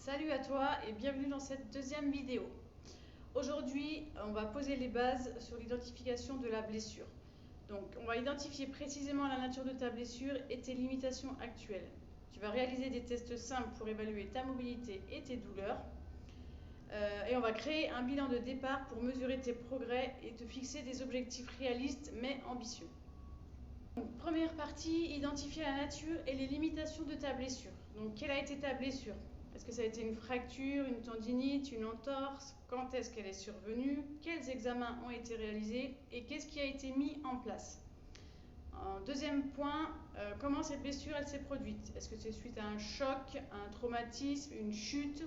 Salut à toi et bienvenue dans cette deuxième vidéo. Aujourd'hui, on va poser les bases sur l'identification de la blessure. Donc, on va identifier précisément la nature de ta blessure et tes limitations actuelles. Tu vas réaliser des tests simples pour évaluer ta mobilité et tes douleurs. Et on va créer un bilan de départ pour mesurer tes progrès et te fixer des objectifs réalistes mais ambitieux. Donc, première partie, identifier la nature et les limitations de ta blessure. Donc, quelle a été ta blessure ? Est-ce que ça a été une fracture, une tendinite, une entorse? Quand est-ce qu'elle est survenue? Quels examens ont été réalisés? Et qu'est-ce qui a été mis en place? Deuxième point, comment cette blessure elle s'est produite? Est-ce que c'est suite à un choc, un traumatisme, une chute?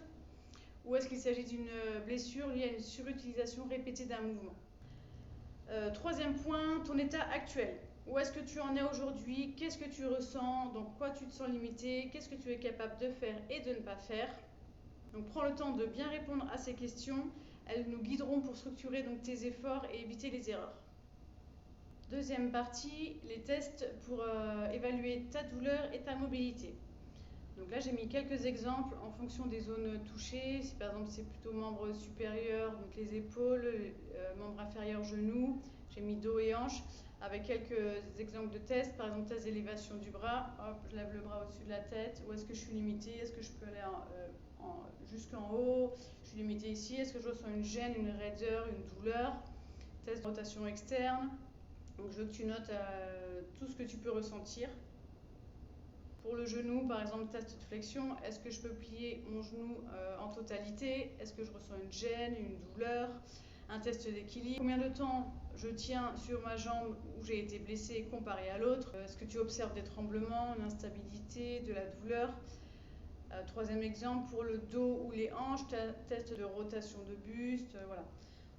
Ou est-ce qu'il s'agit d'une blessure liée à une surutilisation répétée d'un mouvement? Troisième point, ton état actuel. Où est-ce que tu en es aujourd'hui? Qu'est-ce que tu ressens? Dans quoi tu te sens limité? Qu'est-ce que tu es capable de faire et de ne pas faire? Donc prends le temps de bien répondre à ces questions. Elles nous guideront pour structurer donc tes efforts et éviter les erreurs. Deuxième partie, les tests pour évaluer ta douleur et ta mobilité. Donc là, j'ai mis quelques exemples en fonction des zones touchées. Si par exemple c'est plutôt membre supérieur, donc les épaules, membre inférieur, genoux, j'ai mis dos et hanches avec quelques exemples de tests. Par exemple, test d'élévation du bras. Hop, je lève le bras au-dessus de la tête. Où est-ce que je suis limitée? Est-ce que je peux aller jusqu'en haut? Je suis limitée ici. Est-ce que je ressens une gêne, une raideur, une douleur? Test de rotation externe. Donc je veux que tu notes tout ce que tu peux ressentir. Pour le genou, par exemple, test de flexion, est-ce que je peux plier mon genou en totalité? Est-ce que je ressens une gêne, une douleur? Un test d'équilibre. Combien de temps je tiens sur ma jambe où j'ai été blessée comparé à l'autre? Est-ce que tu observes des tremblements, une instabilité, de la douleur? Troisième exemple, pour le dos ou les hanches, test de rotation de buste, voilà.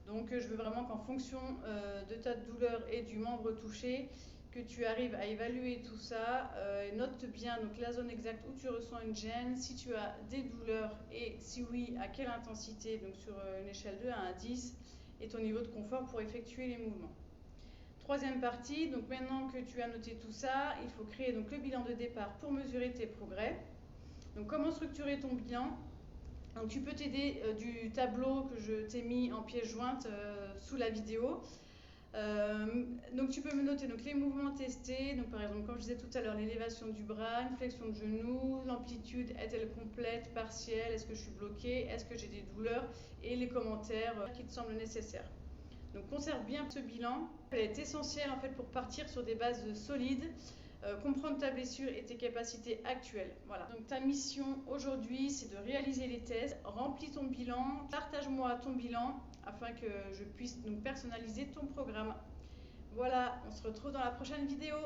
Donc je veux vraiment qu'en fonction de ta douleur et du membre touché, que tu arrives à évaluer tout ça, note bien donc la zone exacte où tu ressens une gêne, si tu as des douleurs et si oui, à quelle intensité, donc sur une échelle de 1 à 10, et ton niveau de confort pour effectuer les mouvements. Troisième partie, donc maintenant que tu as noté tout ça, il faut créer donc le bilan de départ pour mesurer tes progrès. Donc comment structurer ton bilan? Donc tu peux t'aider du tableau que je t'ai mis en pièce jointe sous la vidéo. Donc tu peux me noter donc, les mouvements testés, donc par exemple comme je disais tout à l'heure, l'élévation du bras, une flexion de genou, l'amplitude est-elle complète, partielle, est-ce que je suis bloquée, est-ce que j'ai des douleurs, et les commentaires qui te semblent nécessaires. Donc conserve bien ce bilan, elle est essentielle en fait pour partir sur des bases solides, comprendre ta blessure et tes capacités actuelles. Voilà. Donc ta mission aujourd'hui, c'est de réaliser les tests, remplis ton bilan, partage-moi ton bilan afin que je puisse donc personnaliser ton programme. Voilà, on se retrouve dans la prochaine vidéo.